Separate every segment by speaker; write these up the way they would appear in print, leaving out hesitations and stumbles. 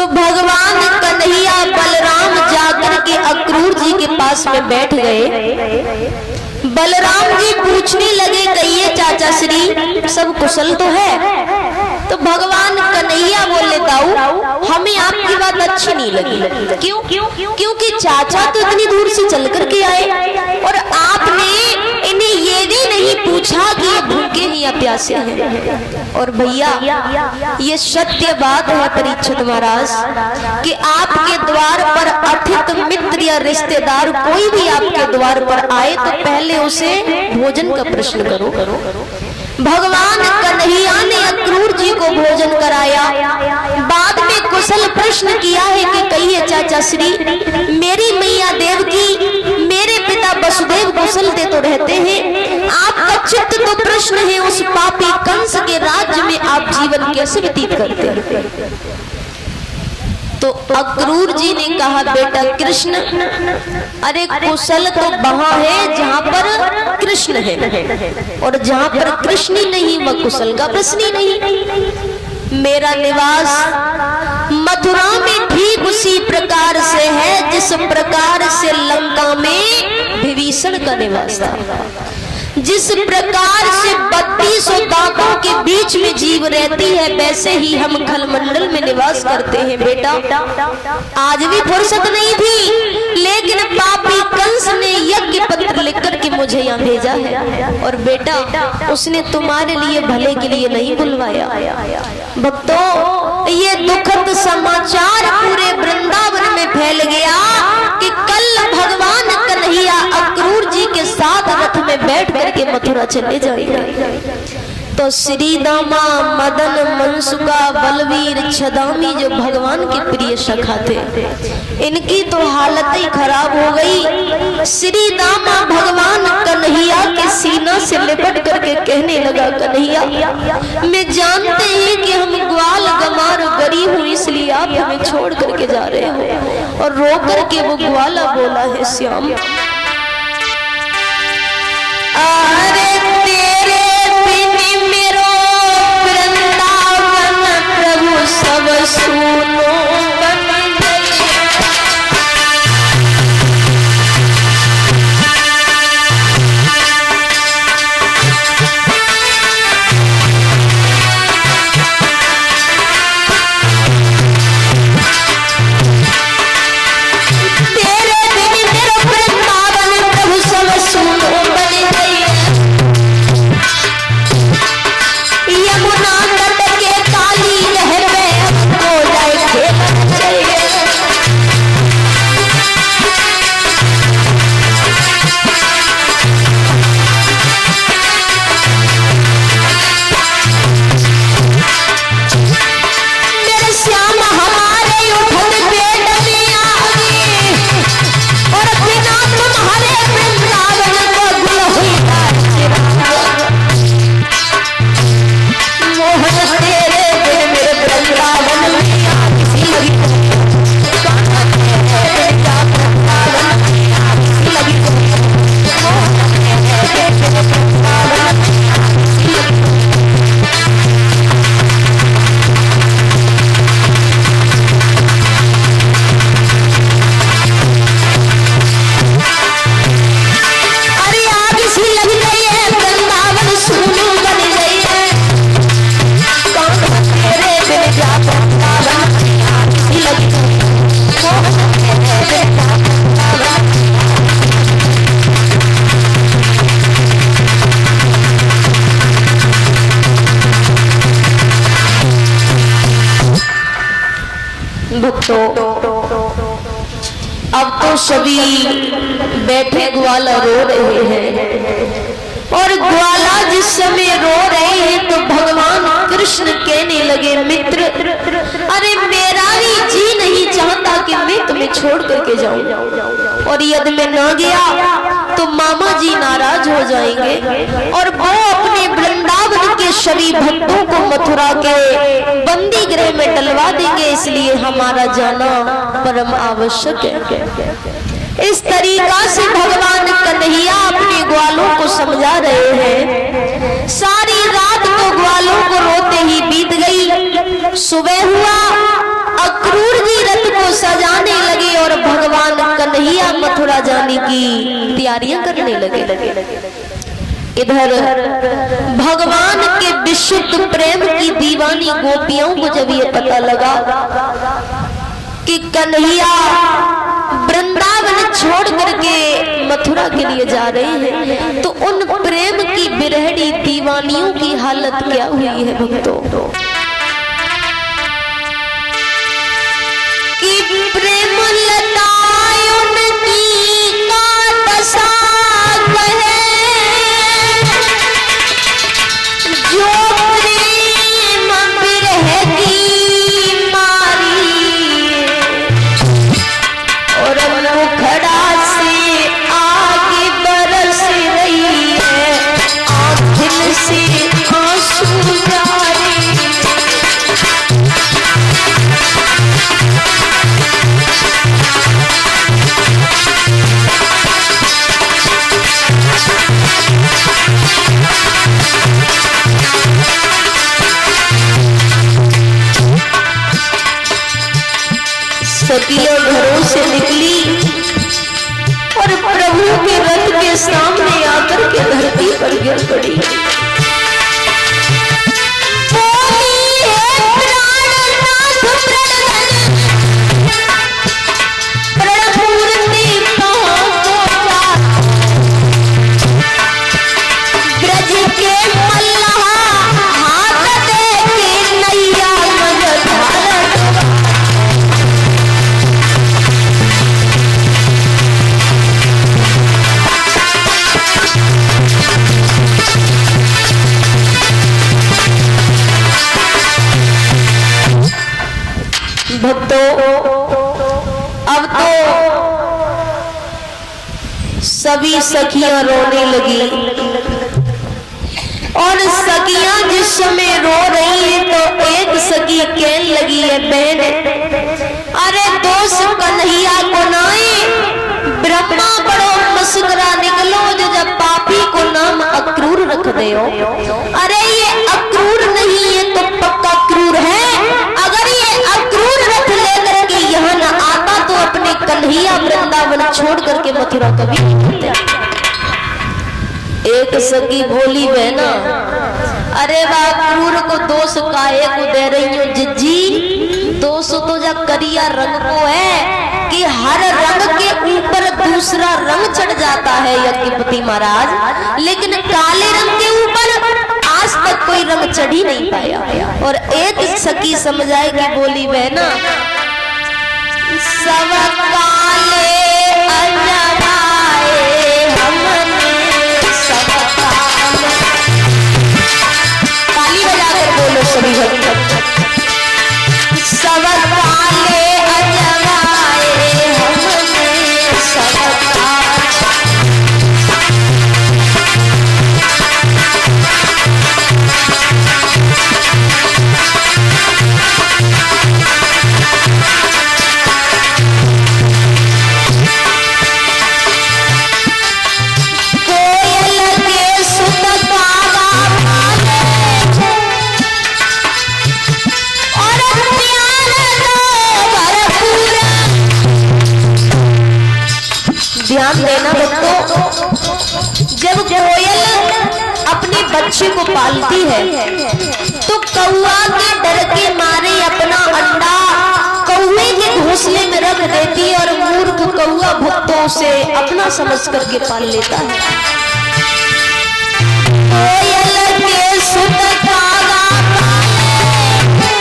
Speaker 1: तो भगवान कन्हैया बलराम जाकर के अक्रूर जी के पास में बैठ गए। बलराम जी पूछने लगे, कहिए चाचा श्री सब कुशल तो है? तो भगवान कन्हैया बोले, दाऊ हमें आपकी बात अच्छी नहीं लगी। क्यों? क्योंकि चाचा तो इतनी दूर से चल करके आए और आपने इन्हें ये भी नहीं पूछा कि ये भूखे हैं या प्यासे हैं। और भैया ये सत्य बात है परीक्षित महाराज कि आपके द्वार पर अतिथि मित्र या रिश्तेदार कोई भी आपके द्वार पर आए तो पहले उसे भोजन का प्रश्न करो। भगवान कन्हैया ने अक्रूर जी को भोजन कराया, बाद में कुशल प्रश्न किया है कि कहिए चाचा श्री मेरी मैया देवकी मेरे पिता वसुदेव कुशल दे तो रहते हैं, आपका चित्त तो प्रश्न है उस पापी कंस के राज्य में आप जीवन कैसे व्यतीत करते हैं? तो अक्रूर जी ने कहा, बेटा कृष्ण, अरे कुशल तो वहां है जहां पर कृष्ण है और जहां पर कृष्ण ही नहीं वह कुशल का प्रश्न ही नहीं। मेरा निवास मथुरा में ठीक उसी प्रकार से है जिस प्रकार से लंका में विभीषण का निवास था। जिस प्रकार से 32 दांतों के बीच में जीव रहती है वैसे ही हम खलमंडल में निवास करते हैं। बेटा आज भी फुर्सत नहीं थी, लेकिन पापी कंस ने यज्ञ पत्र लिख करके मुझे यहाँ भेजा है और बेटा उसने तुम्हारे लिए भले के लिए नहीं बुलवाया। भक्तों ये दुखद समाचार पूरे वृंदावन में फैल गया कि कल भगवान कन्हैया अक्रूर जी के साथ रथ में बैठ करके मथुरा चले जाएंगे। तो श्री दामा मदन मनसुका बलवीर छदामी जो भगवान के प्रिय सखा थे, इनकी तो हालत ही खराब हो गई। श्री दामा भगवान कन्हैया के सीना से लिपट करके कहने लगा, कन्हैया मैं जानते हैं कि हम ग्वाल गमार गरीब हूँ इसलिए आप हमें छोड़ करके जा रहे हो। और रो करके वो ग्वाला बोला है, श्याम अरे तेरे बिन मेरो वृंदावन प्रभु सब सुनो अब तो सभी बैठे ग्वाला रो रहे हैं और ग्वाला जिस समय रो रहे हैं तो भगवान कृष्ण कहने लगे, मित्र अरे मेरा भी जी नहीं चाहता कि मैं तुम्हें छोड़ करके जाऊं और यदि मैं ना गया तो मामा जी नाराज हो जाएंगे और वो अपने वृंदावन के सभी भक्तों को मथुरा के बंदी गृह में डलवा देंगे, इसलिए हमारा जाना परम आवश्यक है। इस तरीका से भगवान कन्हैया अपने ग्वालों को समझा रहे हैं। सारी रात तो ग्वालों को रोते ही बीत गई। सुबह हुआ, अक्रूर की तैयारियां करने लगे। इधर भगवान के विशुद्ध प्रेम की दीवानी गोपियों को जब ये पता लगा कि कन्हैया वृंदावन छोड़ करके मथुरा के लिए जा रहे हैं, तो उन प्रेम की बिरहड़ी दीवानियों की हालत क्या हुई है भक्तों। कि प्रेम लताएं उनकी का दशा कहे, जो प्रेम बिरह की मारी, और मुखड़ा से आगे बरस रही है आंखों से आंसू जारी। सखियां घरों से निकली और प्रभु के रथ के सामने आकर के धरती पर गिर पड़ी। भक्तों, अब तो सभी सखियां रोने लगी, और सखियां जिस समय रो रही है तो एक सखी कहने लगी है, बहन अरे दोस्त कन्हैया को नाई ब्रह्मा बड़ो मस्करा निकलो जो जब पापी को नाम अक्रूर रख दे हो। अरे ये अक्रूर नहीं, ये तो पक्का क्रूर है। अगर ये अक्रूर रथ लेकर के यहाँ न आता तो अपने कन्हैया वृंदावन छोड़ करके मथुरा कभी नहीं आता। एक सखी बोली, बहना अरे वाह क्रूर को दोष काहे को दे रही हो जिज्जी, दोष तो जब करिया रंग को है कि हर रंग के ऊपर दूसरा रंग चढ़ जाता है यज्ञपति महाराज, लेकिन काले रंग के ऊपर आज तक कोई रंग चढ़ ही नहीं पाया। और एक सखी समझाए कि बोली, बहना सब काले अजराए हमने सब काले, ताली बजाकर बोलो सभी भक्त, सब काले अजराए हमने सब काले। ध्यान देना बच्चों, जब कोयल अपने बच्चे को पालती है तो कौआ के डर के मारे अपना अंडा कौवे के घोंसले में रख देती है, और मूर्ख कौआ भक्तों से अपना समझ करके पाल लेता है। कोयल के सुत कागा पाले,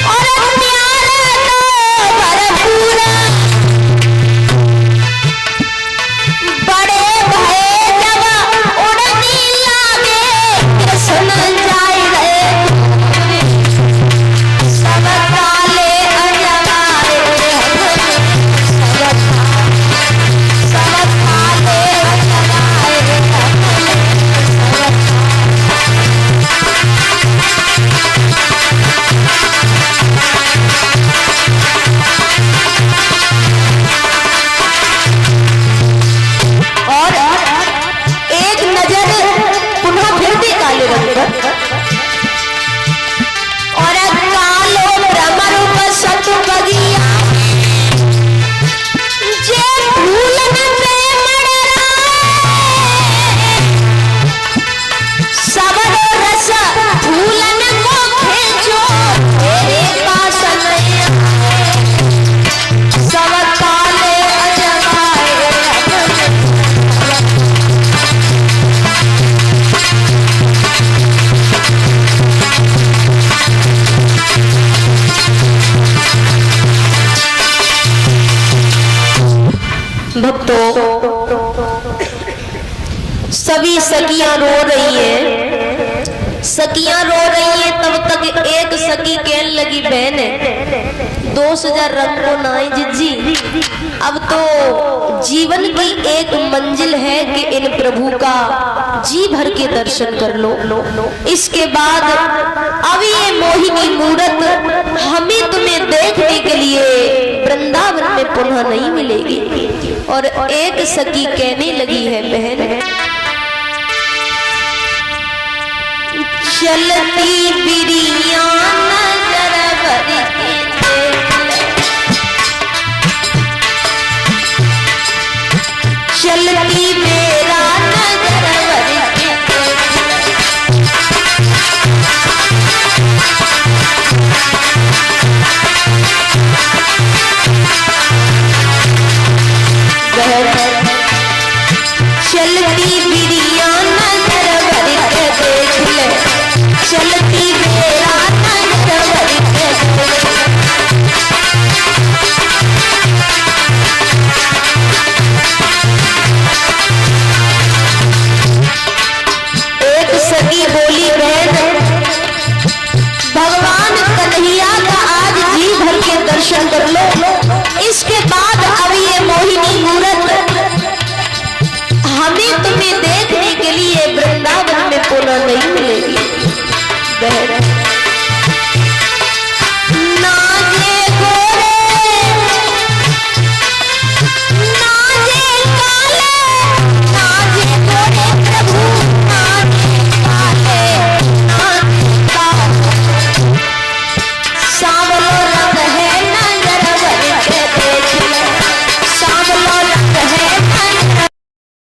Speaker 1: और प्यारे तो भरपूर, बड़े भय जब उड़ने लागे सुन जाए रे, सब काले अजराए सब काले अजराए। तो सभी सखियां रो रही हैं, सखियां रो रही हैं। तब तक एक सखी कहने लगी, बहन 2000 रंग को नाई जिज्जी, अब तो जीवन की एक मंजिल है कि इन प्रभु का जी भर के दर्शन कर लो। इसके बाद अब ये मोहिनी मूरत हमें तुम्हें देखने के लिए वृंदावन में पुनः नहीं मिलेगी। और एक सखी कहने लगी है, बहन चलती बिरिया